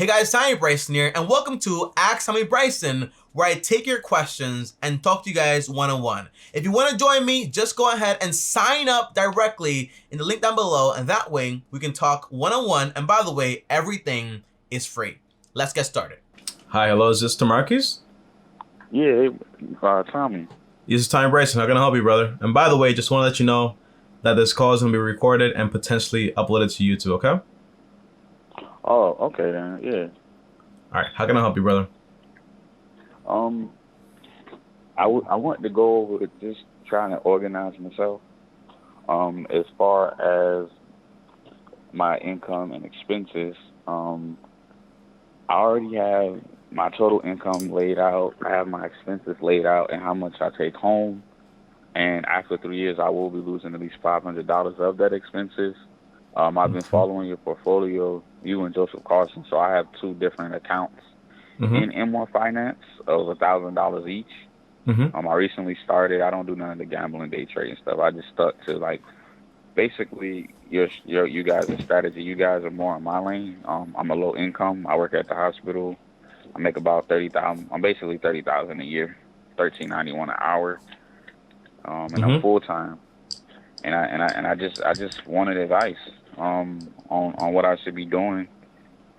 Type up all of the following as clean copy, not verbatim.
Hey guys, Tommy Bryson here, and welcome to Ask Tommy Bryson, where I take your questions and talk to you guys one-on-one. If you want to join me, just go ahead and sign up directly in the link down below, and that way we can talk one-on-one. And by the way, everything is free. Let's get started. Hi, hello, is this Tamarcus? Yeah, Tommy. This is Tommy Bryson. How can I help you, brother? And by the way, just want to let you know that this call is going to be recorded and potentially uploaded to YouTube, okay? Oh, okay then. Yeah. All right. How can I help you, brother? I want to go over just trying to organize myself. As far as my income and expenses, I already have my total income laid out. I have my expenses laid out and how much I take home. And after 3 years, I will be losing at least $500 of that expenses. I've been following your portfolio, you and Joseph Carson, so I have two different accounts in M1 Finance of $1,000 each. I recently started. I don't do none of the gambling, day trading stuff. I just stuck to basically you guys' strategy. You guys are more in my lane. I'm a low income. I work at the hospital. I make about $30,000. I'm basically $30,000 a year, $13.91 an hour, and I'm full time. And I just wanted advice on what I should be doing,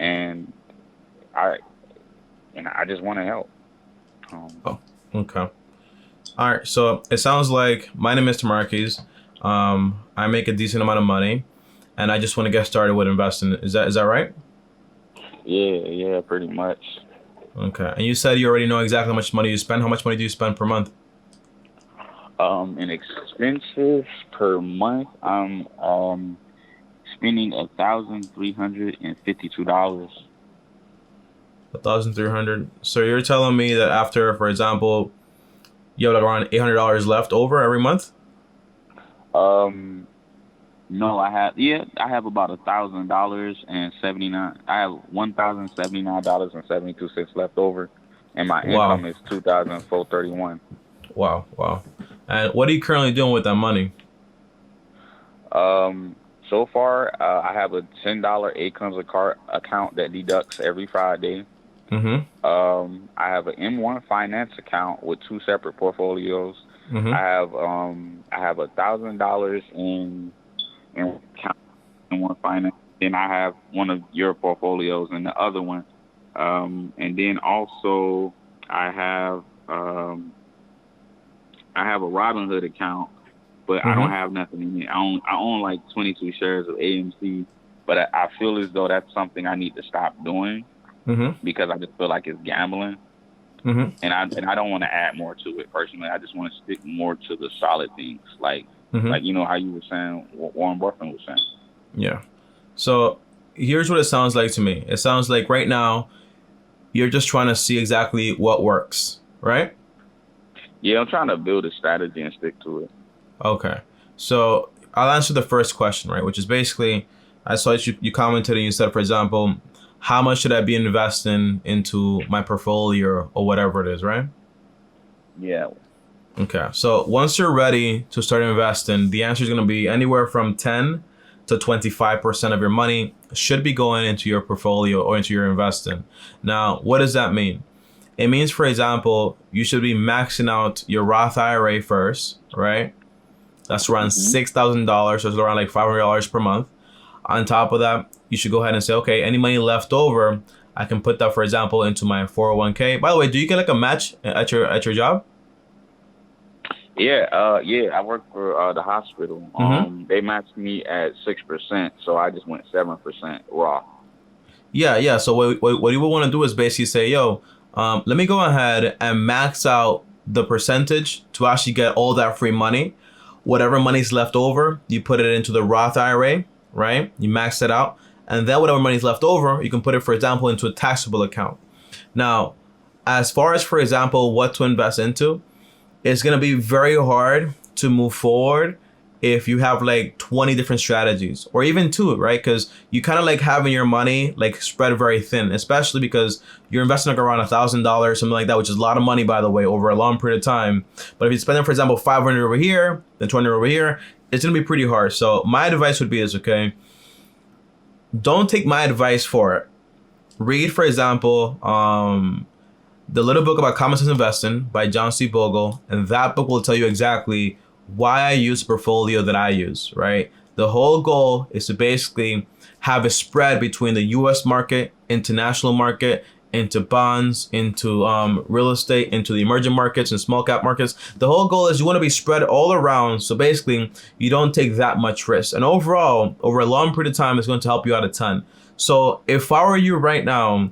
and I just want to help. Okay. All right. So it sounds like my name is Tamarcus. I make a decent amount of money, and I just want to get started with investing. Is that right? Yeah, pretty much. Okay. And you said you already know exactly how much money you spend. How much money do you spend per month? In expenses per month, I'm spending $1,352. $1,300. So you're telling me that after, for example, you have around $800 left over every month? No, I have about $1,000 I have $1,079.72 left over, and my income is $2,431. Wow. And what are you currently doing with that money? So far, I have a $10 ACORN account that deducts every Friday. I have an M1 Finance account with two separate portfolios. I have $1,000 in M1 Finance. Then I have one of your portfolios in the other one. And then also I have a Robinhood account, but I don't have nothing in it. I own like 22 shares of AMC, but I feel as though that's something I need to stop doing because I just feel like it's gambling, and I don't want to add more to it personally. I just want to stick more to the solid things, like you know how you were saying, what Warren Buffett was saying. Yeah. So here's what it sounds like to me. It sounds like right now you're just trying to see exactly what works, right? Yeah, I'm trying to build a strategy and stick to it. Okay. So I'll answer the first question, right? Which is basically, I saw you commented and you said, for example, how much should I be investing into my portfolio or whatever it is, right? Yeah. Okay. So once you're ready to start investing, the answer is going to be anywhere from 10 to 25% of your money should be going into your portfolio or into your investing. Now, what does that mean? It means, for example, you should be maxing out your Roth IRA first, right? That's around $6,000, so it's around like $500 per month. On top of that, you should go ahead and say, okay, any money left over, I can put that, for example, into my 401k. By the way, do you get like a match at your job? Yeah, I work for the hospital. They matched me at 6%, so I just went 7% Roth. Yeah. So what you would want to do is basically say, yo, let me go ahead and max out the percentage to actually get all that free money. Whatever money's left over, you put it into the Roth IRA, right? You max it out. And then whatever money's left over, you can put it, for example, into a taxable account. Now, as far as, for example, what to invest into, it's going to be very hard to move forward if you have like 20 different strategies or even two, right? Because you kind of like having your money like spread very thin, especially because you're investing like around $1,000, something like that, which is a lot of money, by the way, over a long period of time. But if you spend, for example, 500 over here, then 200 over here, it's going to be pretty hard. So my advice would be is, okay, don't take my advice for it. read, for example, the little book about common sense investing by John C. Bogle, and that book will tell you exactly why I use the portfolio that I use, right? The whole goal is to basically have a spread between the U.S. market, international market, into bonds, into real estate, into the emerging markets and small cap markets. The whole goal is you want to be spread all around. So basically, you don't take that much risk. And overall, over a long period of time, it's going to help you out a ton. So if I were you right now,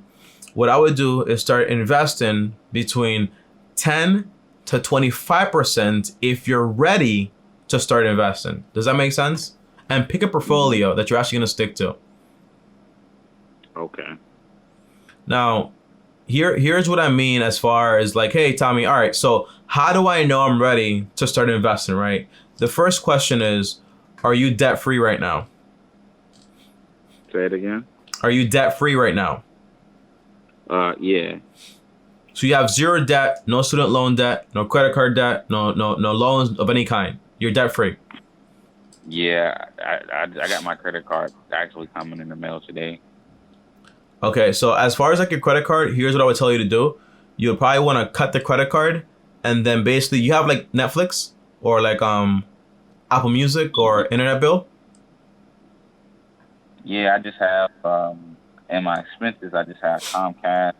what I would do is start investing between 10 to 25% if you're ready to start investing. Does that make sense? And pick a portfolio that you're actually going to stick to. Okay. Now, here's what I mean as far as like, hey, Tommy, all right, so how do I know I'm ready to start investing, right? The first question is, are you debt free right now? Say it again. Are you debt free right now? Yeah. So you have zero debt, no student loan debt, no credit card debt, no loans of any kind. You're debt free. Yeah, I got my credit card actually coming in the mail today. Okay, so as far as like your credit card, here's what I would tell you to do. You would probably want to cut the credit card, and then basically you have like Netflix or like Apple Music or internet bill. Yeah, I just have and my expenses. I just have Comcast,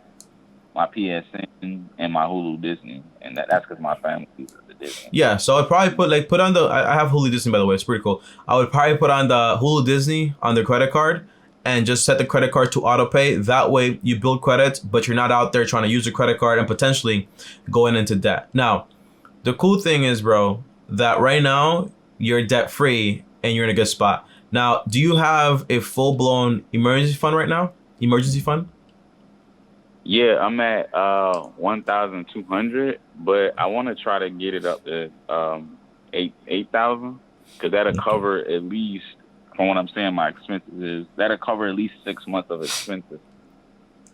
my PSN, and my Hulu Disney, and that's because my family uses the Disney. Yeah, so I'd probably put on the I have Hulu Disney, by the way. It's pretty cool. I would probably put on the Hulu Disney on the credit card and just set the credit card to auto pay. That way you build credit, but you're not out there trying to use the credit card and potentially going into debt. Now, the cool thing is, bro, that right now you're debt free and you're in a good spot. Now, do you have a full blown emergency fund right now? Emergency fund? Yeah, I'm at 1,200, but I want to try to get it up to 8,000 because that'll cover at least, from what I'm saying, my expenses is that'll cover at least 6 months of expenses.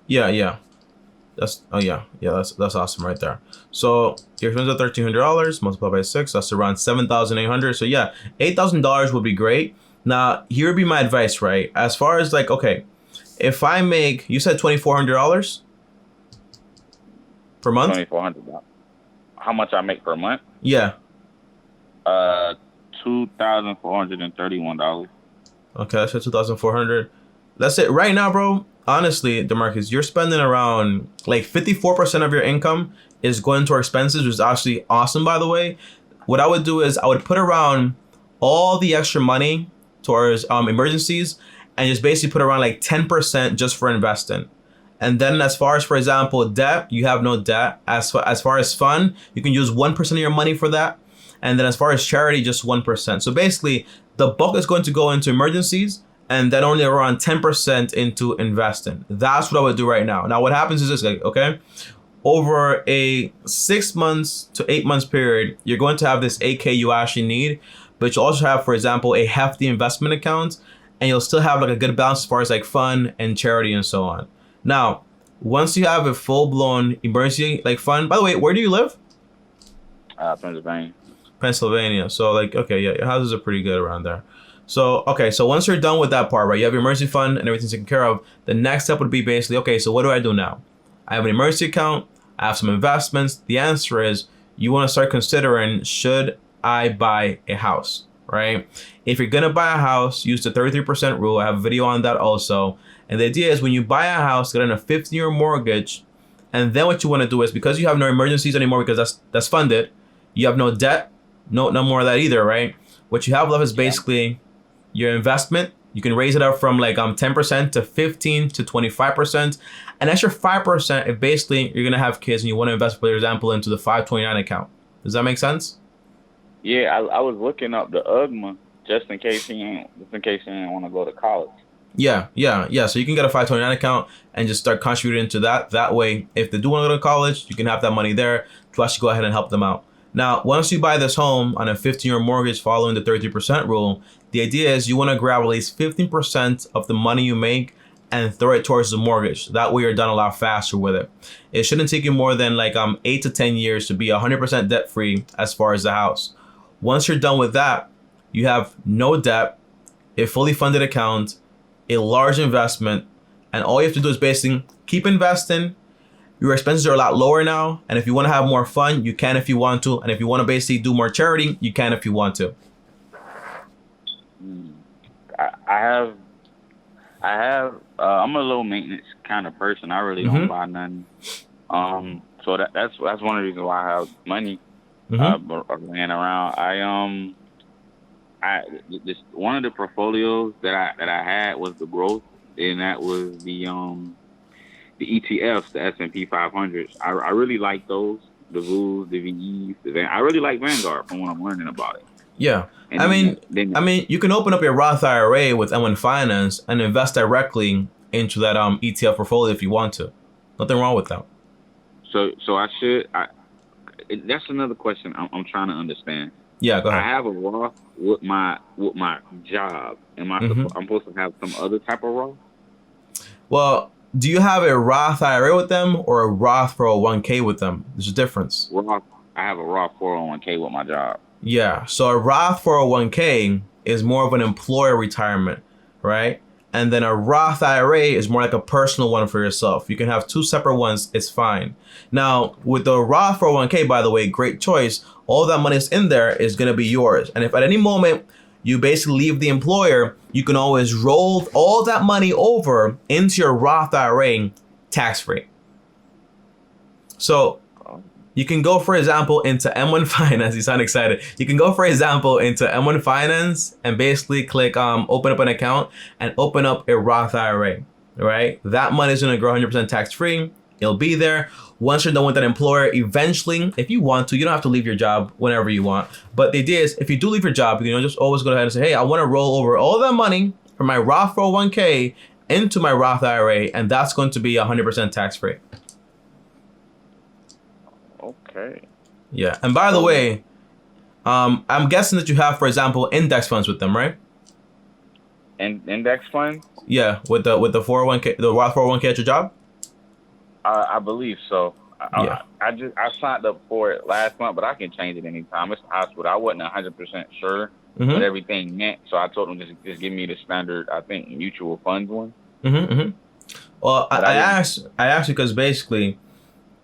Yeah. That's that's awesome right there. So your expenses are $1,300 multiplied by 6. That's around $7,800. So yeah, $8,000 would be great. Now here would be my advice, right? As far as like, okay, if I make, you said $2,400 per month. $2,400. How much I make per month? Yeah. $2,431. Okay, that's $2,400. That's it right now, bro. Honestly, DeMarcus, you're spending around like 54% of your income is going to our expenses, which is actually awesome, by the way. What I would do is I would put around all the extra money towards emergencies and just basically put around like 10% just for investing. And then as far as, for example, debt, you have no debt. As far as fun, you can use 1% of your money for that. And then as far as charity, just 1%. So basically, the bulk is going to go into emergencies and then only around 10% into investing. That's what I would do right now. Now, what happens is this, okay? Over a 6 months to 8 months period, you're going to have this AK you actually need, but you also have, for example, a hefty investment account, and you'll still have like a good balance as far as like fun and charity and so on. Now, once you have a full-blown emergency like fund, by the way, where do you live? Pennsylvania. So like, okay, yeah, your houses are pretty good around there. So, okay, so once you're done with that part, right, you have your emergency fund and everything's taken care of, the next step would be basically, okay, so what do I do now? I have an emergency account, I have some investments. The answer is you want to start considering, should I buy a house, right? If you're going to buy a house, use the 33% rule. I have a video on that also. And the idea is when you buy a house, get on a 15-year mortgage, and then what you want to do is, because you have no emergencies anymore because that's funded, you have no debt, no more of that either, right? What you have left is basically your investment. You can raise it up from like 10% to 15 to 25%. And that's your 5% if basically you're going to have kids and you want to invest, for example, into the 529 account. Does that make sense? Yeah, I was looking up the UGMA just in case he didn't want to go to college. Yeah. So you can get a 529 account and just start contributing to that. That way, if they do want to go to college, you can have that money there to actually go ahead and help them out. Now, once you buy this home on a 15-year mortgage following the 33% rule, the idea is you want to grab at least 15% of the money you make and throw it towards the mortgage. That way you're done a lot faster with it. It shouldn't take you more than like 8 to 10 years to be 100% debt free as far as the house. Once you're done with that, you have no debt, a fully funded account, a large investment, And all you have to do is basically keep investing. Your expenses are a lot lower now. And if you want to have more fun, you can if you want to. And if you want to basically do more charity, you can if you want to. I have, I'm a low maintenance kind of person. I really don't buy nothing. So that's one of the reasons why I have money laying around. This one of the portfolios that I had was the growth, and that was the ETFs, the S&P 500s. I really like those, the VUs, the VEs. I really like Vanguard from what I'm learning about it. Yeah. And I mean, you can open up your Roth IRA with M1 Finance and invest directly into that ETF portfolio if you want to. Nothing wrong with that. So that's another question I'm trying to understand. Yeah, go ahead. I have a Roth with my job. I'm supposed to have some other type of Roth? Well, do you have a Roth IRA with them or a Roth 401k with them? There's a difference. Roth. I have a Roth 401k with my job. Yeah, so a Roth 401k is more of an employer retirement, right? And then a Roth IRA is more like a personal one for yourself. You can have two separate ones, it's fine. Now, with the Roth 401k, by the way, great choice. All that money is in there is going to be yours. And if at any moment you basically leave the employer, you can always roll all that money over into your Roth IRA tax-free. So you can go, for example, into M1 Finance. You sound excited. You can go, for example, into M1 Finance and basically click open up an account and open up a Roth IRA, right? That money is going to grow 100% tax-free. It'll be there. Once you're done with that employer, eventually, if you want to, you don't have to leave your job whenever you want. But the idea is, if you do leave your job, you know, just always go ahead and say, hey, I want to roll over all that money from my Roth 401k into my Roth IRA, and that's going to be 100% tax-free. Okay. Yeah. And by the way, I'm guessing that you have, for example, index funds with them, right? And index funds? Yeah, with the 401k, the Roth 401k at your job? I believe so. Yeah. I signed up for it last month, but I can change it anytime. It's the hospital. I wasn't 100% sure what everything meant, so I told them just give me the standard, I think, mutual funds one. Well, I asked because basically,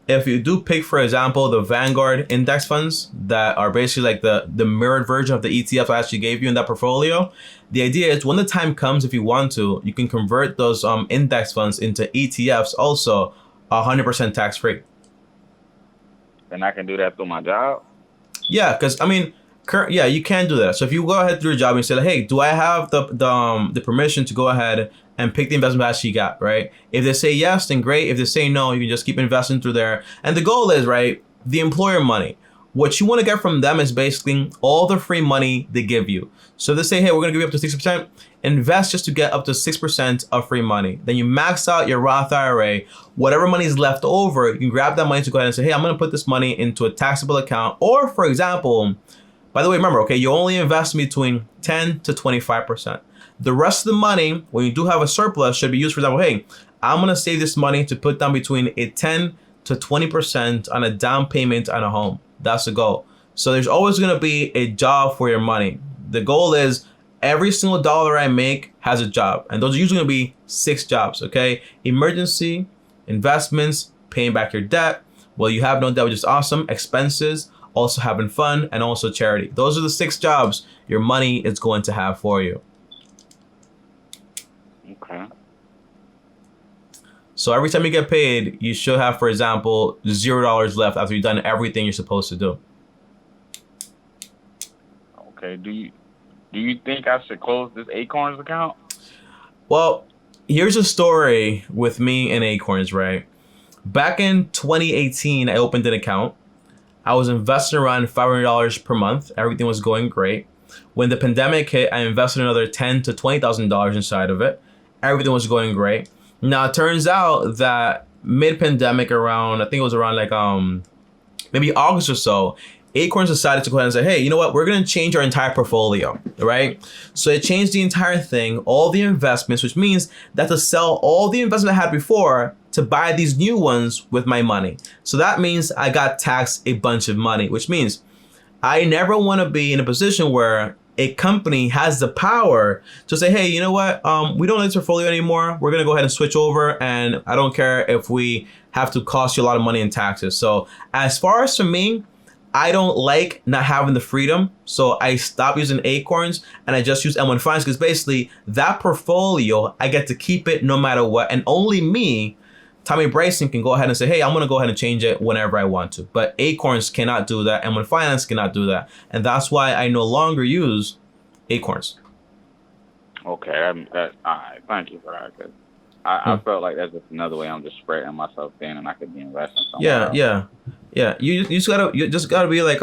if you do pick, for example, the Vanguard index funds that are basically like the mirrored version of the ETF I actually gave you in that portfolio, the idea is when the time comes, if you want to, you can convert those index funds into ETFs also 100% tax-free. And I can do that through my job? Yeah, because I mean, you can do that. So if you go ahead through your job and say, like, hey, do I have the permission to go ahead and pick the investment that you got, right? If they say yes, then great. If they say no, you can just keep investing through there. And the goal is, right, the employer money. What you want to get from them is basically all the free money they give you. So they say, hey, we're going to give you up to 6%. Invest just to get up to 6% of free money. Then you max out your Roth IRA. Whatever money is left over, you can grab that money to go ahead and say, hey, I'm going to put this money into a taxable account. Or, for example, by the way, remember, okay, you only invest between 10 to 25%. The rest of the money, when you do have a surplus, should be used, for example, hey, I'm going to save this money to put down between a 10 to 20% on a down payment on a home. That's the goal. So there's always going to be a job for your money. The goal is every single dollar I make has a job. And those are usually going to be 6 jobs, okay? Emergency, investments, paying back your debt. Well, you have no debt, which is awesome. Expenses, also having fun, and also charity. Those are the 6 jobs your money is going to have for you. Okay. So every time you get paid, you should have, for example, $0 left after you've done everything you're supposed to do. Okay. Do you think I should close this ACORN's account? Well, here's a story with me and ACORNs, right? Back in 2018, I opened an account. I was investing around $500 per month. Everything was going great. When the pandemic hit, I invested another $10,000 to $20,000 inside of it. Everything was going great. Now, it turns out that mid-pandemic, around, I think it was around like maybe August or so, ACORN decided to go ahead and say, hey, you know what? We're going to change our entire portfolio, right? So it changed the entire thing, all the investments, which means that to sell all the investment I had before to buy these new ones with my money. So that means I got taxed a bunch of money, which means I never want to be in a position where a company has the power to say, hey, you know what? We don't like this portfolio anymore. We're going to go ahead and switch over. And I don't care if we have to cost you a lot of money in taxes. So as far as for me, I don't like not having the freedom. So I stopped using Acorns and I just use M1 Finance because basically that portfolio, I get to keep it no matter what. And only me, Tommy Bryson, can go ahead and say, hey, I'm going to go ahead and change it whenever I want to. But Acorns cannot do that. M1 Finance cannot do that. And that's why I no longer use Acorns. Okay, all right. Thank you for that. 'Cause I felt like that's just another way I'm just spreading myself thin, and I could be investing somewhere else. Yeah. You just gotta be like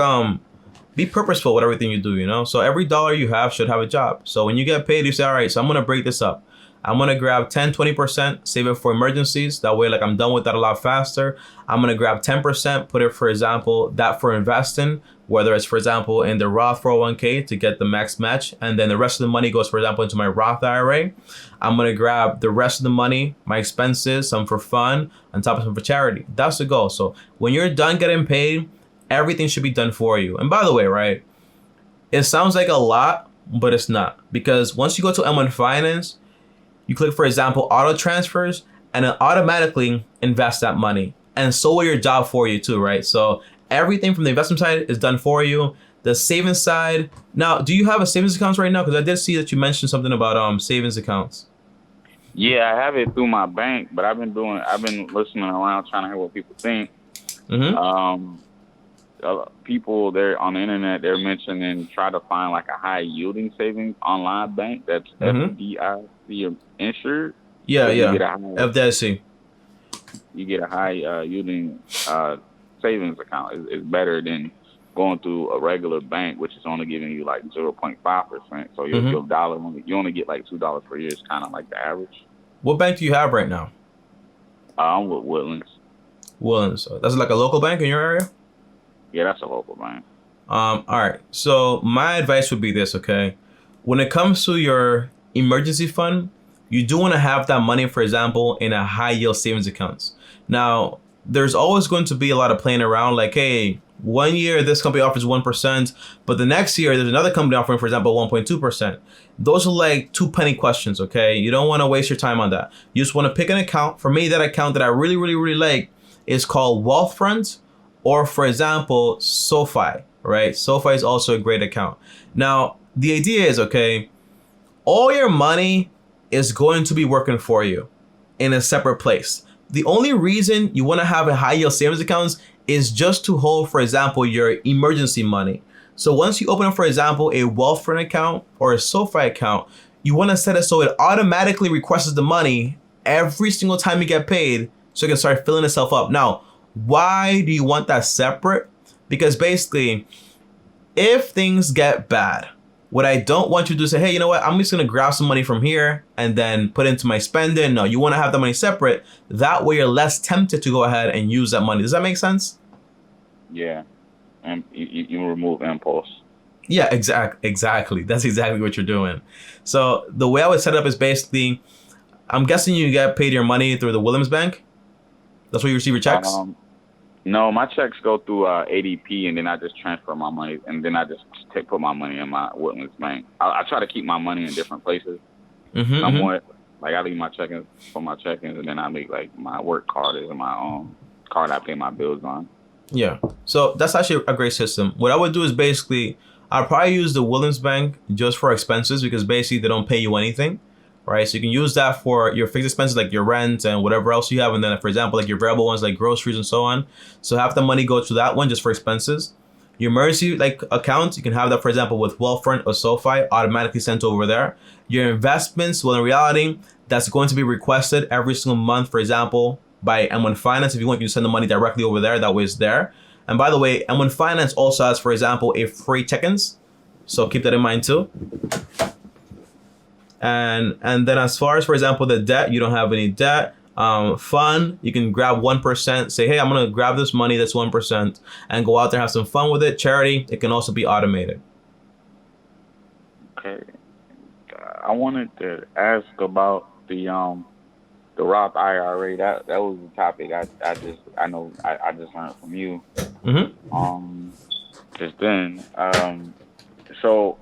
be purposeful with everything you do. You know, so every dollar you have should have a job. So when you get paid, you say, all right, so I'm gonna break this up. I'm gonna grab 10-20%, save it for emergencies. That way, like I'm done with that a lot faster. I'm gonna grab 10%, put it, for example, that for investing, whether it's, for example, in the Roth 401k to get the max match, and then the rest of the money goes, for example, into my Roth IRA. I'm gonna grab the rest of the money, my expenses, some for fun, on top of some for charity. That's the goal. So when you're done getting paid, everything should be done for you. And by the way, right, it sounds like a lot, but it's not, because once you go to M1 Finance, you click, for example, auto transfers, and it automatically invests that money. And so will your job for you too, right? So everything from the investment side is done for you. The savings side. Now, do you have a savings account right now? Because I did see that you mentioned something about savings accounts. Yeah, I have it through my bank, but I've been listening around trying to hear what people think. Mm-hmm. People there on the internet, they're mentioning try to find like a high yielding savings online bank that's FDIC insured. Yeah, So yeah. FDIC. You get a high yielding savings account. It's better than going through a regular bank, which is only giving you like 0.5%. So your dollar, you only get like $2 per year. It's kind of like the average. What bank do you have right now? I'm with Woodlands. Woodlands. That's like a local bank in your area? Yeah, that's a local bank. All right. So my advice would be this, okay? When it comes to your emergency fund, you do want to have that money, for example, in a high yield savings accounts. Now, there's always going to be a lot of playing around, like, hey, 1 year this company offers 1%, but the next year there's another company offering, for example, 1.2%. Those are like two penny questions, okay? You don't want to waste your time on that. You just want to pick an account. For me, that account that I really, really, really like is called Wealthfront, or, for example, SoFi, right? SoFi is also a great account. Now, the idea is, okay, all your money is going to be working for you in a separate place. The only reason you want to have a high yield savings accounts is just to hold, for example, your emergency money. So once you open up, for example, a Wealthfront account or a SoFi account, you want to set it so it automatically requests the money every single time you get paid, so it can start filling itself up. Now, why do you want that separate? Because basically, if things get bad, what I don't want you to do is say, hey, you know what? I'm just going to grab some money from here and then put into my spending. No, you want to have the money separate. That way you're less tempted to go ahead and use that money. Does that make sense? Yeah. And you remove impulse. Yeah, exactly. That's exactly what you're doing. So the way I would set it up is basically, I'm guessing you get paid your money through the Williams Bank. That's where you receive your checks? No, my checks go through ADP, and then I just transfer my money, and then I just put my money in my Woodlands Bank. I try to keep my money in different places. Somewhat. Like, I leave my checkings for my checkings, and then I make, like, my work card is my own card I pay my bills on. Yeah. So that's actually a great system. What I would do is basically, I'd probably use the Williams Bank just for expenses, because basically they don't pay you anything. Right, so you can use that for your fixed expenses like your rent and whatever else you have, and then, for example, like your variable ones like groceries and so on. So have the money go to that one just for expenses. Your emergency account, you can have that, for example, with Wealthfront or SoFi, automatically sent over there. Your investments, well, in reality, that's going to be requested every single month, for example, by M1 Finance. If you want, you can send the money directly over there. That way it's there. And by the way, M1 Finance also has, for example, a free check-ins. So keep that in mind too. And then as far as, for example, the debt, you don't have any debt. Fun, you can grab 1%, say, hey, I'm going to grab this money that's 1% and go out there, have some fun with it. Charity, it can also be automated. Okay. I wanted to ask about the Roth IRA. That was the topic I just learned from you. Just then. So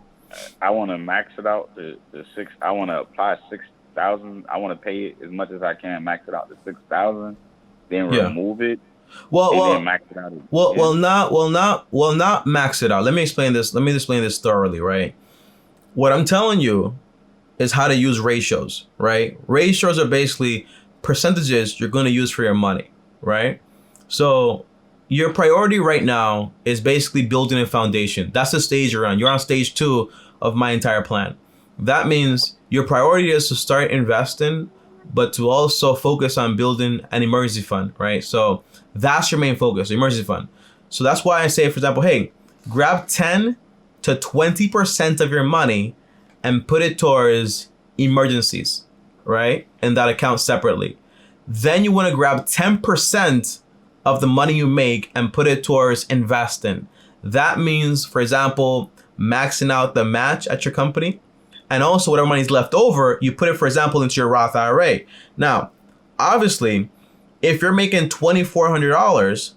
I want to max it out to six. I want to apply 6,000. I want to pay it as much as I can, max it out to 6,000, then Yeah. remove it, Well, and then well, max it out well, again. not max it out. Let me explain this. Let me explain this thoroughly, right? What I'm telling you is how to use ratios, right? Ratios are basically percentages you're going to use for your money, right? So your priority right now is basically building a foundation. That's the stage you're on. You're on stage 2 of my entire plan. That means your priority is to start investing, but to also focus on building an emergency fund, right? So that's your main focus, emergency fund. So that's why I say, for example, hey, grab 10 to 20% of your money and put it towards emergencies, right? In that account separately. Then you want to grab 10% of the money you make and put it towards investing. That means, for example, maxing out the match at your company. And also whatever money's left over, you put it, for example, into your Roth IRA. Now, obviously, if you're making $2,400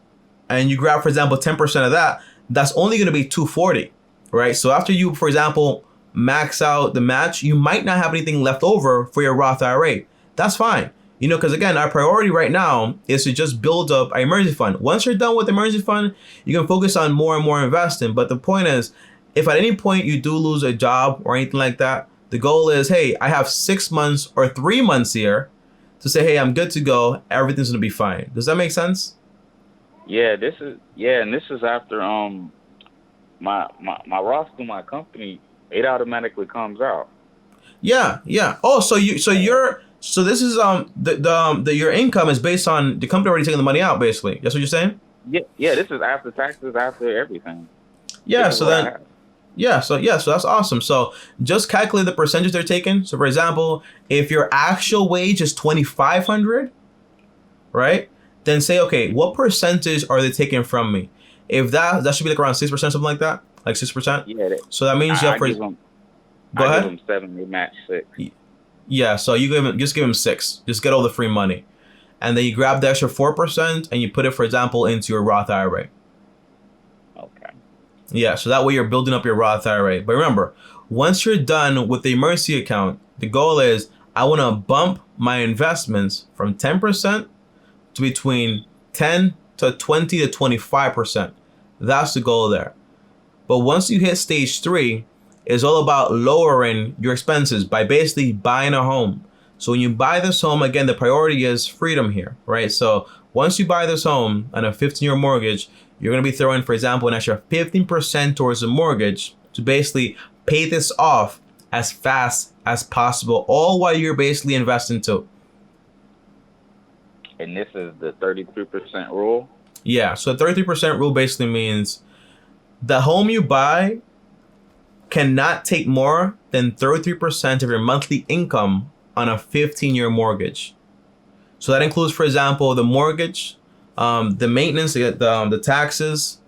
and you grab, for example, 10% of that, that's only going to be $240, right? So after you, for example, max out the match, you might not have anything left over for your Roth IRA. That's fine. You know, because again, our priority right now is to just build up our emergency fund. Once you're done with the emergency fund, you can focus on more and more investing. But the point is, if at any point you do lose a job or anything like that, the goal is, hey, I have 6 months or 3 months here to say, hey, I'm good to go. Everything's going to be fine. Does that make sense? Yeah, and this is after my Roth through my company, it automatically comes out. Yeah, yeah. Oh, so this is your income is based on the company already taking the money out, basically. That's what you're saying? Yeah. This is after taxes, after everything. Yeah. This is So what I then, have. so that's awesome. So just calculate the percentage they're taking. So for example, if your actual wage is 2,500, right? Then say, okay, what percentage are they taking from me? If that should be like around 6%, something like that, like 6%. Yeah, So that means you have I give them. go I give ahead. them 7. They match 6. Yeah. So you give him 6. Just get all the free money, and then you grab the extra 4% and you put it, for example, into your Roth IRA. Okay. Yeah, so that way you're building up your Roth IRA. But remember, once you're done with the emergency account, the goal is I want to bump my investments from 10% to between 10 to 20 to 25%. That's the goal there. But once you hit stage 3, it's all about lowering your expenses by basically buying a home. So when you buy this home, again, the priority is freedom here, right? So once you buy this home on a 15-year mortgage, you're going to be throwing, for example, an extra 15% towards the mortgage to basically pay this off as fast as possible, all while you're basically investing too. And this is the 33% rule. Yeah, so the 33% rule basically means the home you buy cannot take more than 33% of your monthly income on a 15-year mortgage. So that includes, for example, the mortgage, the maintenance, the taxes,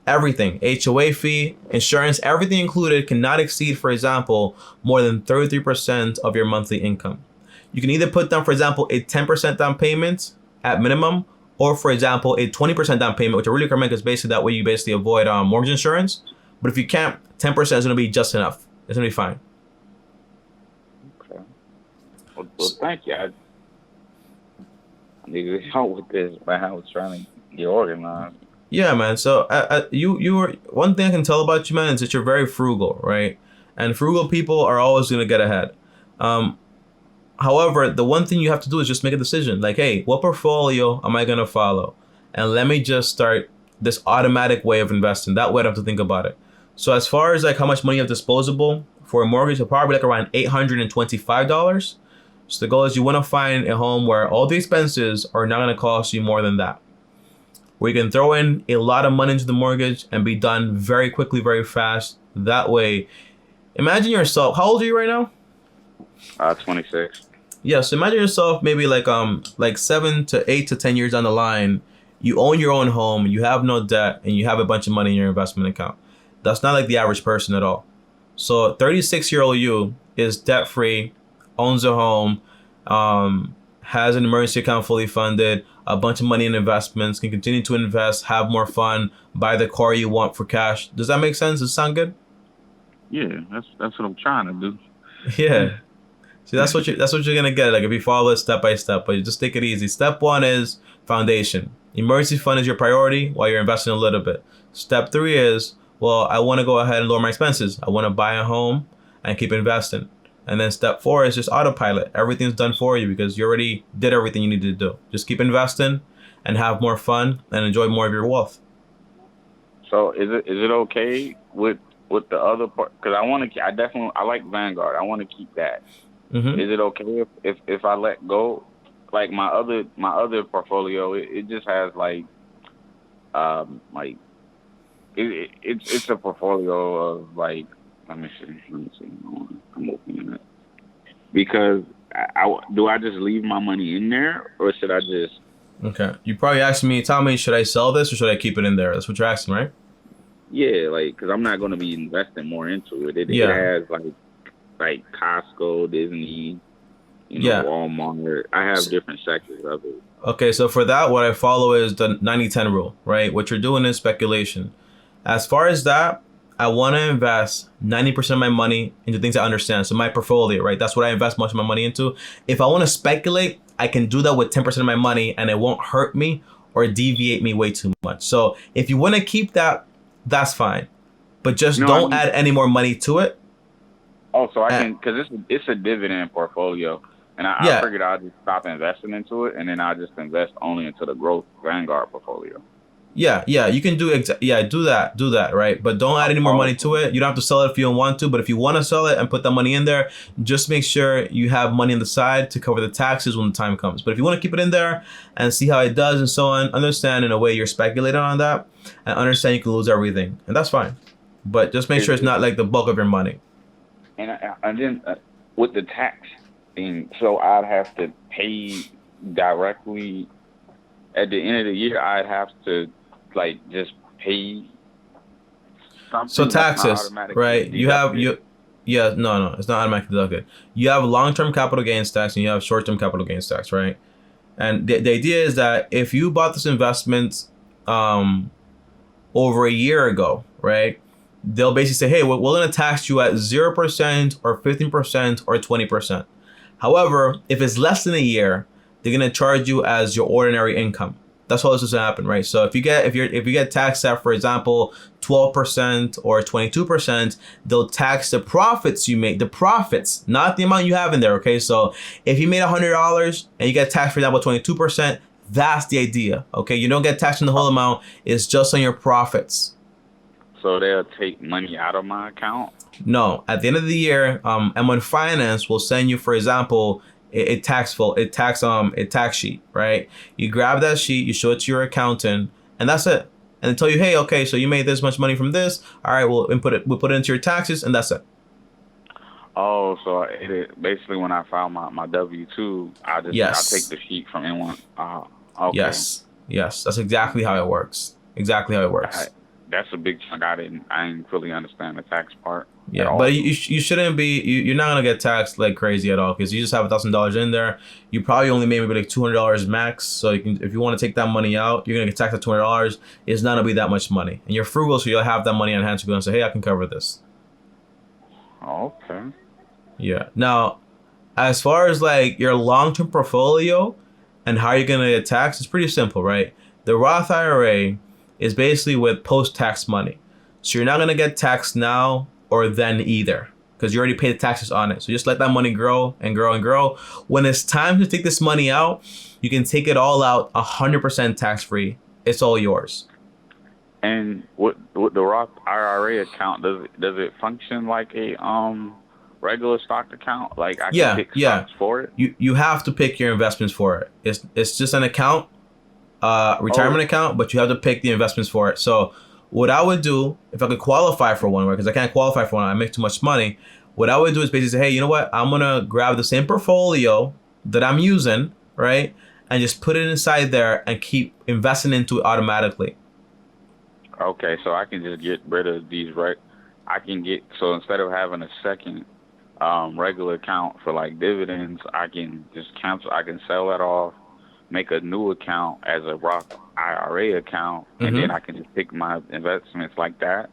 everything, HOA fee, insurance, everything included cannot exceed, for example, more than 33% of your monthly income. You can either put down, for example, a 10% down payment at minimum, or for example, a 20% down payment, which I really recommend because basically that way you basically avoid mortgage insurance. But if you can't, 10% is going to be just enough. It's going to be fine. Okay. Well, thank you. I need to help with this, but I was trying to get organized. Yeah, man. So you were, one thing I can tell about you, man, is that you're very frugal, right? And frugal people are always going to get ahead. However, the one thing you have to do is just make a decision. Like, hey, what portfolio am I going to follow? And let me just start this automatic way of investing. That way I don't have to think about it. So as far as like how much money you have disposable for a mortgage, it'll probably like around $825. So the goal is you want to find a home where all the expenses are not going to cost you more than that. Where you can throw in a lot of money into the mortgage and be done very quickly, very fast. That way, imagine yourself, how old are you right now? 26. Yeah, so imagine yourself maybe like 7 to 8 to 10 years down the line, you own your own home, you have no debt, and you have a bunch of money in your investment account. That's not like the average person at all. So 36-year-old you is debt-free, owns a home, has an emergency account fully funded, a bunch of money in investments, can continue to invest, have more fun, buy the car you want for cash. Does that make sense? Does it sound good? Yeah, that's what I'm trying to do. Yeah. See, that's what you're gonna get. Like if you follow it step by step, but you just take it easy. Step one is foundation. Emergency fund is your priority while you're investing a little bit. Step three is, well, I want to go ahead and lower my expenses. I want to buy a home and keep investing. And then step four is just autopilot. Everything's done for you because you already did everything you needed to do. Just keep investing and have more fun and enjoy more of your wealth. So is it okay with the other part? Because I like Vanguard. I want to keep that. Mm-hmm. Is it okay if I let go? Like my other portfolio, it just has like it's a portfolio of like, let me see. I'm opening it because do I just leave my money in there, or should I just? Okay. You probably asked me, tell me, should I sell this or should I keep it in there? That's what you're asking, right? Yeah, like, because I'm not going to be investing more into it. It Yeah. has like Costco, Disney, Yeah. Walmart. I have different sectors of it. Okay, so for that, what I follow is the 90-10 rule, right? What you're doing is speculation. As far as that, I want to invest 90% of my money into things I understand. So my portfolio, right? That's what I invest much of my money into. If I want to speculate, I can do that with 10% of my money and it won't hurt me or deviate me way too much. So if you want to keep that, that's fine. But just No, I don't mean, add any more money to it. oh, so I Uh, can, because it's a dividend portfolio, and I yeah, figured I'll just stop investing into it, and then I'll just invest only into the growth Vanguard portfolio. Yeah, you can do do that, right? But don't add any more money to Okay. it. You don't have to sell it if you don't want to, but if you want to sell it and put that money in there, just make sure you have money on the side to cover the taxes when the time comes. But if you want to keep it in there and see how it does and so on, understand in a way you're speculating on that and understand you can lose everything, and that's fine. But just make sure it's Is not like the bulk of your money. and then with the tax thing, so I'd have to pay directly at the end of the year. I'd have to like just pay So something that's not taxes, automatically right? deducted. Yeah, no, it's not automatically deducted. You have long-term capital gains tax and you have short-term capital gains tax, right? And the idea is that if you bought this investment um, over a year ago, right? They'll basically say, hey, we're going to tax you at 0% or 15% or 20%. However, if it's less than a year, they're going to charge you as your ordinary income. That's all this is going to happen, right? So if you get taxed at, for example, 12% or 22%, they'll tax the profits you make, the profits, not the amount you have in there, okay? So if you made $100 and you get taxed, for example, 22%, that's the idea, okay? You don't get taxed on the whole amount. It's just on your profits. So they'll take money out of my account. No, at the end of the year, M1 Finance will send you, for example, a tax sheet, right? You grab that sheet, you show it to your accountant, and that's it. And they tell you, hey, okay, so you made this much money from this. All right, we'll put it into your taxes, and that's it. Oh, so basically when I file my W-2, I take Yes, the sheet from N1. Okay. yes, that's exactly how it works. Exactly how it I, works. that's a big chunk. I didn't fully understand the tax part at Yeah, but all. you shouldn't be. You're not gonna get taxed like crazy at all because you just have $1,000 in there. You probably only made maybe like $200 max. So you can, if you want to take that money out, you're gonna get taxed at $200. It's not gonna be that much money, and you're frugal, so you'll have that money on hand to go and say, hey, I can cover this. Okay. Yeah. Now, as far as like your long-term portfolio and how you're gonna get taxed, it's pretty simple, right? The Roth IRA is basically with post-tax money, so you're not gonna get taxed now or then either because you already paid the taxes on it. So just let that money grow and grow and grow. When it's time to take this money out, you can take it all out 100% tax-free. It's all yours. And with the Roth IRA account, does it function like a regular stock account? Like I can pick Yeah. stocks for it? You have to pick your investments for it. It's just an account, Oh, retirement account, but you have to pick the investments for it. So what I would do if I could qualify for one, because I can't qualify for one, I make too much money. What I would do is basically say, hey, you know what? I'm gonna grab the same portfolio that I'm using, right, and just put it inside there and keep investing into it automatically. okay. So I can just get rid of these, right? I can get, so instead of having a second regular account for like dividends, I can just cancel. I can sell that off, make a new account as a Roth IRA account, and then Mm-hmm. I can just pick my investments like that.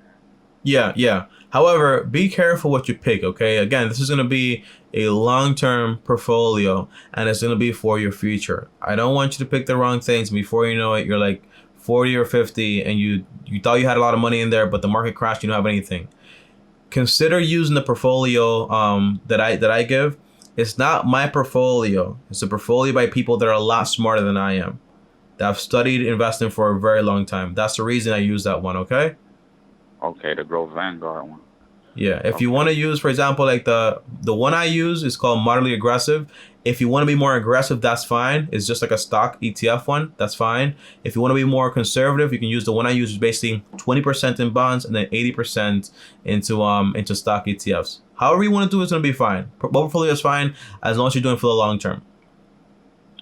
Yeah, yeah. However, be careful what you pick, okay? Again, this is going to be a long-term portfolio and it's going to be for your future. I don't want you to pick the wrong things. Before you know it, you're like 40 or 50 and you thought you had a lot of money in there, but the market crashed, you don't have anything. Consider using the portfolio that I give. It's not my portfolio. It's a portfolio by people that are a lot smarter than I am, that have studied investing for a very long time. That's the reason I use that one, okay? Okay, the Growth Vanguard one. Yeah, if you Okay. want to use, for example, like the one I use is called moderately aggressive. If you want to be more aggressive, that's fine. It's just like a stock ETF one. That's fine. If you want to be more conservative, you can use the one I use, is basically 20% in bonds and then 80% into stock ETFs. However you want to do it's gonna be fine. Portfolio is fine as long as you're doing it for the long term.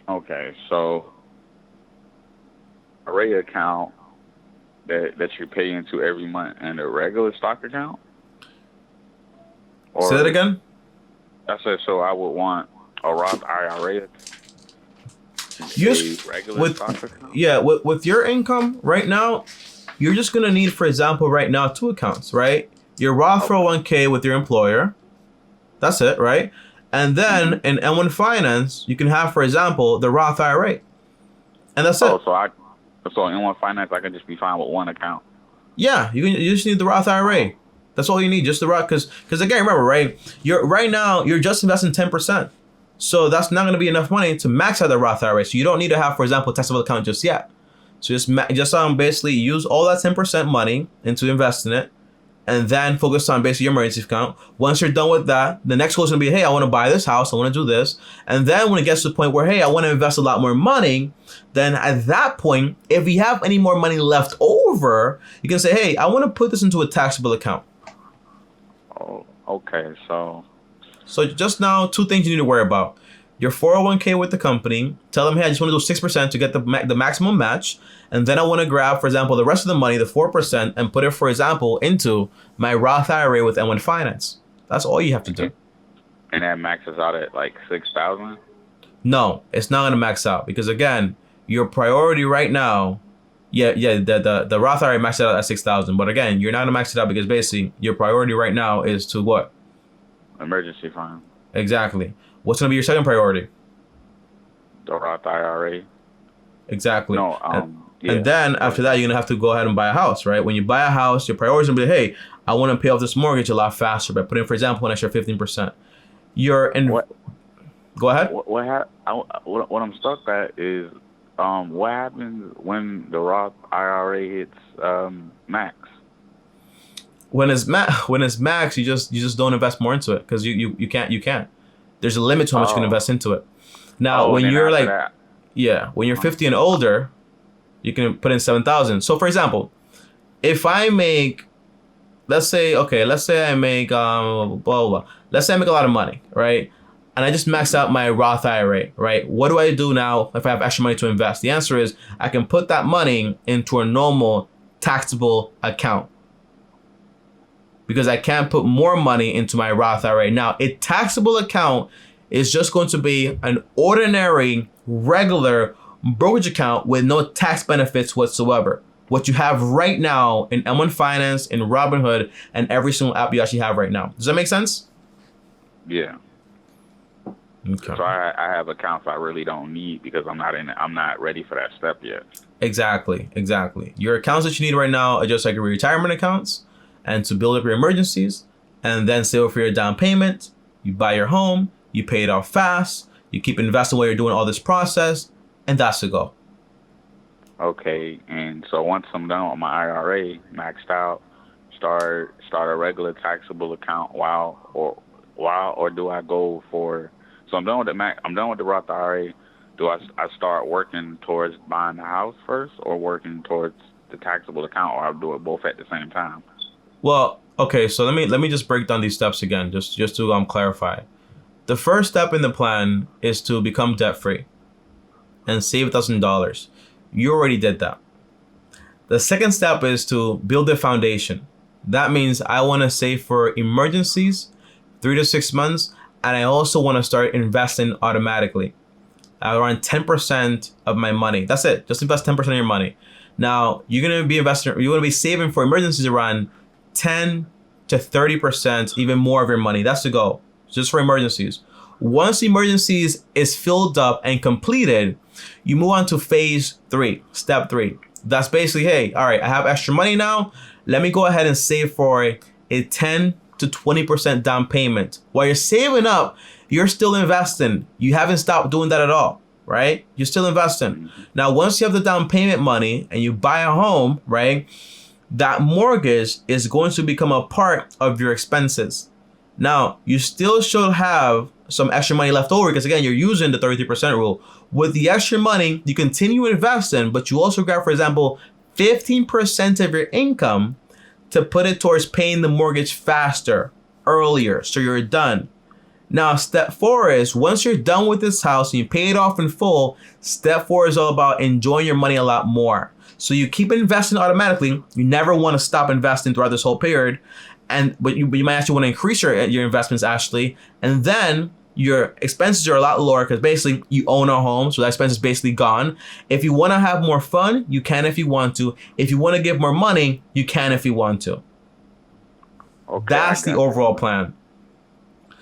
Okay, so array account that you pay into every month and a regular stock account? Say that Or again. I said, so I would want a Roth IRA and Use a regular with stock account? yeah with your income right now, you're just gonna need, for example, right now two accounts, right? Your Roth Okay. 401k with your employer. That's it, right? And hmm then in M1 Finance, you can have, for example, the Roth IRA, and that's Oh, it. so in one finance, I can just be fine with one account. Yeah, you just need the Roth IRA. Oh, That's all you need, just the Roth, because again, remember, right? You're just investing 10%, so that's not going to be enough money to max out the Roth IRA. So you don't need to have, for example, a taxable account just yet. So just basically use all that 10% money into investing it, and then focus on basically your emergency account. Once you're done with that, the next goal is gonna be, hey, I want to buy this house, I want to do this, and then when it gets to the point where, hey, I want to invest a lot more money, then at that point, if you have any more money left over, you can say, hey, I want to put this into a taxable account. oh, okay. So, So just now, two things you need to worry about. Your 401k with the company, tell them, hey, I just want to do 6% to get the maximum match. And then I want to grab, for example, the rest of the money, the 4%, and put it, for example, into my Roth IRA with M1 Finance. That's all you have to do. and that maxes out at like 6,000. No, it's not going to max out because, again, your priority right now, the Roth IRA maxed out at 6,000. But again, you're not going to max it out because basically your priority right now is to what? Emergency fund, Exactly. What's going to be your second priority? the Roth IRA. Exactly. No, yeah. And then Go after ahead. that, you're gonna have to go ahead and buy a house, right? When you buy a house, your priority is gonna be, hey, I want to pay off this mortgage a lot faster by putting, for example, an extra 15%. You're in. What Go ahead. what I'm stuck at is what happens when the Roth IRA hits max? When it's max, you just don't invest more into it because you can't. There's a limit to how much you can Oh, invest into it. Now, oh, and when then you're after like, that, yeah, when you're uh, 50 and older, you can put in 7,000. So, for example, if I make, let's say I make blah, blah, blah. Let's say I make a lot of money, right? And I just maxed mhm. out my Roth IRA, right? What do I do now if I have extra money to invest? The answer is I can put that money into a normal taxable account because I can't put more money into my Roth IRA. Now, a taxable account is just going to be an ordinary, regular brokerage account with no tax benefits whatsoever. What you have right now in M1 Finance, in Robinhood, and every single app you actually have right now. Does that make sense? Yeah. Okay. So I have accounts I really don't need because I'm not ready for that step yet. Exactly. Your accounts that you need right now are just like your retirement accounts and to build up your emergencies and then save for your down payment. You buy your home, you pay it off fast, you keep investing while you're doing all this process, and that's the goal. Okay, and so once I'm done with my IRA maxed out, start a regular taxable account or do I go for? So I'm done with I'm done with the Roth IRA. Do I start working towards buying the house first, or working towards the taxable account, or I'll do it both at the same time? Well, okay, so let me just break down these steps again, just to clarify. The first step in the plan is to become debt free and save $1,000. You already did that. The second step is to build a foundation. That means I want to save for emergencies, 3 to 6 months, and I also want to start investing automatically. Around 10% of my money. That's it. Just invest 10% of your money. Now you're gonna be saving for emergencies around 10 to 30%, even more of your money. That's the goal, just for emergencies. Once emergencies is filled up and completed, you move on to phase 3, step 3. That's basically, hey, all right, I have extra money now. Let me go ahead and save for a 10 to 20% down payment. While you're saving up, you're still investing. You haven't stopped doing that at all, right? You're still investing. Now, once you have the down payment money and you buy a home, right, that mortgage is going to become a part of your expenses. Now, you still should have some extra money left over because, again, you're using the 33% rule. With the extra money, you continue investing, but you also grab, for example, 15% of your income to put it towards paying the mortgage faster, earlier, so you're done. Now, step 4 is once you're done with this house and you pay it off in full, step 4 is all about enjoying your money a lot more. So you keep investing automatically. You never want to stop investing throughout this whole period. But you might actually want to increase your investments actually. And then your expenses are a lot lower because basically you own a home. So that expense is basically gone. If you want to have more fun, you can if you want to. If you want to give more money, you can if you want to. Okay, that's the overall plan.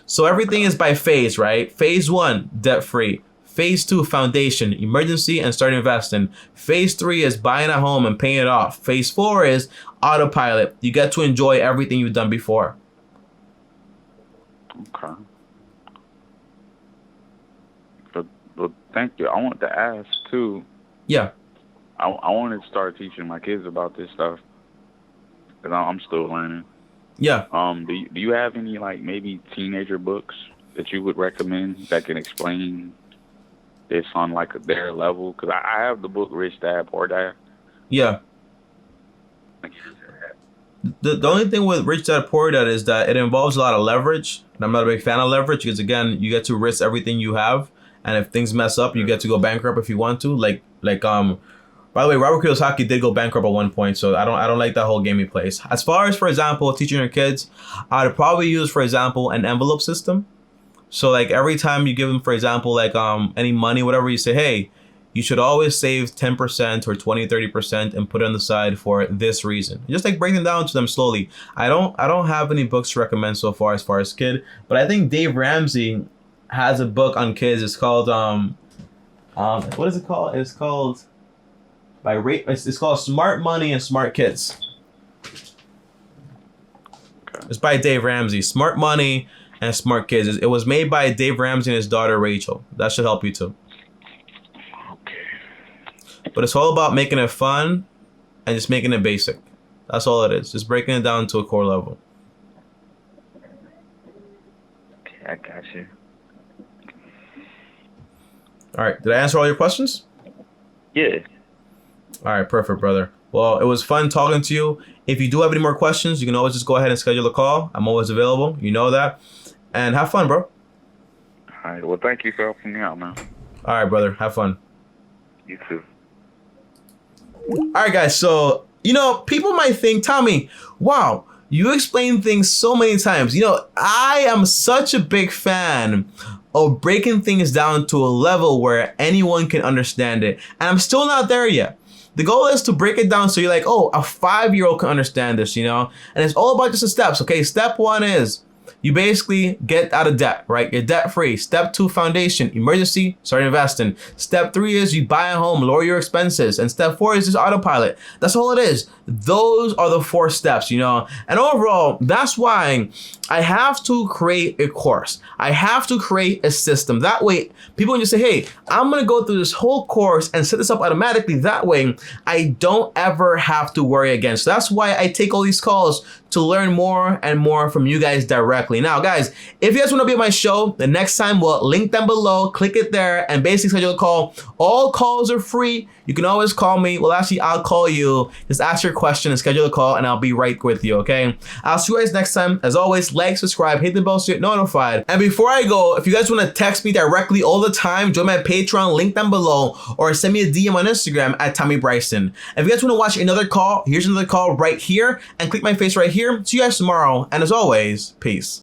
So everything is by phase, right? Phase 1, debt-free. Phase 2, foundation, emergency, and start investing. Phase 3 is buying a home and paying it off. Phase 4 is autopilot. You get to enjoy everything you've done before. Okay. But thank you. I want to ask too. Yeah. I want to start teaching my kids about this stuff because I'm still learning. Yeah. Do you have any like maybe teenager books that you would recommend that can explain this on like their level? Because I have the book Rich Dad Poor Dad. Yeah. The only thing with Rich Dad Poor Dad is that it involves a lot of leverage. And I'm not a big fan of leverage because, again, you get to risk everything you have. And if things mess up, you get to go bankrupt if you want to. By the way, Robert Kiyosaki did go bankrupt at one point, so I don't like that whole game he plays. As far as, for example, teaching your kids, I'd probably use, for example, an envelope system. So like every time you give them, for example, like any money, whatever, you say, hey, you should always save 10% or 20, 30% and put it on the side for this reason. Just like break them down to them slowly. I don't have any books to recommend so far as kid, but I think Dave Ramsey has a book on kids. It's called what is it called? It's called it's called Smart Money and Smart Kids. It's by Dave Ramsey. Smart Money and Smart Kids. It was made by Dave Ramsey and his daughter Rachel. That should help you too. Okay. But it's all about making it fun and just making it basic. That's all it is. Just breaking it down to a core level. Okay, I got you. All right. Did I answer all your questions? Yeah. All right. Perfect, brother. Well, it was fun talking to you. If you do have any more questions, you can always just go ahead and schedule a call. I'm always available. You know that. And have fun, bro. All right. Well, thank you for helping me out, man. All right, brother. Have fun. You too. All right, guys. So, people might think, Tommy, wow, you explain things so many times. I am such a big fan of breaking things down to a level where anyone can understand it. And I'm still not there yet. The goal is to break it down so you're like, oh, a 5-year-old can understand this, And it's all about just the steps, okay? Step 1 is you basically get out of debt, right? You're debt free. Step 2, foundation, emergency, start investing. Step 3 is you buy a home, lower your expenses. And step 4 is just autopilot. That's all it is. Those are the 4 steps, And overall, that's why I have to create a course. I have to create a system. That way, people can just say, hey, I'm going to go through this whole course and set this up automatically. That way, I don't ever have to worry again. So that's why I take all these calls to learn more and more from you guys directly. Now, guys, if you guys want to be on my show, the next time, well, link down below, click it there, and basically schedule a call. All calls are free. You can always call me. Well, actually, I'll call you. Just ask your question and schedule a call, and I'll be right with you, okay? I'll see you guys next time. As always, like, subscribe, hit the bell so you get notified. And before I go, if you guys want to text me directly all the time, join my Patreon, link down below, or send me a DM on Instagram at Tommy Bryson. And if you guys want to watch another call, here's another call right here, and click my face right here. See you guys tomorrow, and as always, peace.